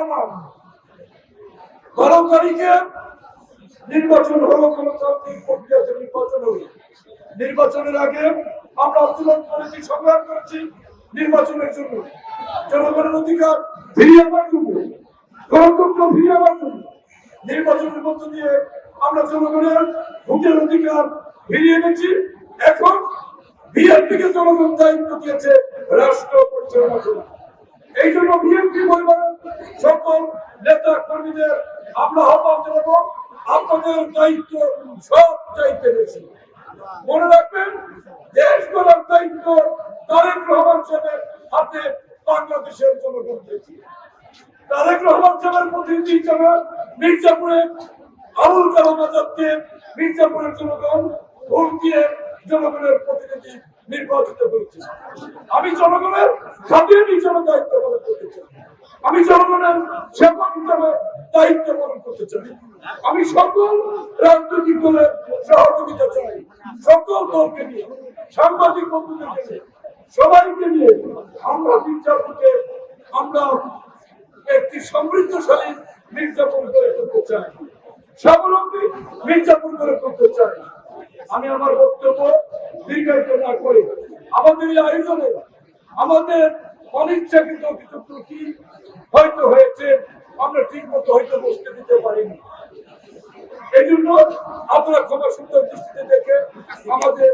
আমার 12 তারিখে নির্বাচন হলো, গণতান্ত্রিক প্রক্রিয়াতে নির্বাচন হলো। নির্বাচনের আগে আমরা আন্দোলন করেছি, সংগ্রাম করেছি নির্বাচনের জন্য, জনগণের অধিকার ফিরিয়ে আনার জন্য, গণতন্ত্র ফিরিয়ে আনার জন্য। নির্বাচনের মধ্য দিয়ে আমরা জনগণের ভোটের অধিকার ফিরিয়ে এনেছি। এখন বিএনপিকে জনগণ দায়িত্ব দিয়েছে রাষ্ট্র পরিচালনা করা। এই জন্য বিএনপি পরিবারের সকল নেতা কর্মীদের আমরা আহ্বান জানাবো, আপনাদের দায়িত্ব সব চাইতে বেশি। মনে রাখবেন, দেশ গড়ার দায়িত্ব তারেক রহমান সাহেবের হাতে বাংলাদেশের জনগণ দিয়েছে। তারেক রহমান সাহেবের প্রতিনিধি হিসাবে মির্জাপুরে আবুল কালাম আজাদকে মির্জাপুরের জনগণ ভোট দিয়ে জনগণের প্রতিনিধি নির্বাচিত করেছে। আমি জনগণের খাতির হিসাবে দায়িত্ব পালন করতে চাই। আমি জনগণের সেবক হিসাবে দায়িত্ব পালন করতে চাই। আমি সকল রাজনৈতিক দলের সহযোগিতা চাই, সকল দলকে নিয়ে, সাংবাদিক বন্ধুদেরকে নিয়ে, সবাইকে নিয়ে আমরা মির্জাপুরকে আমরা একটি সমৃদ্ধশালী মির্জাপুর গড়ে তুলতে চাই, স্বাবলম্বী মির্জাপুর গড়ে তুলতে চাই। আমি আমার বক্তব্য দীর্ঘায়িত না করে আমাদের এই আয়োজনে আমাদের অনিচ্ছাকৃত কিছু ত্রুটি হয়তো হয়েছে, আমরা ঠিক মতো হয়তো বসতে দিতে পারিনি। এই জন্য আপনারা ক্ষমা সুন্দর দৃষ্টিতে দেখে আমাদের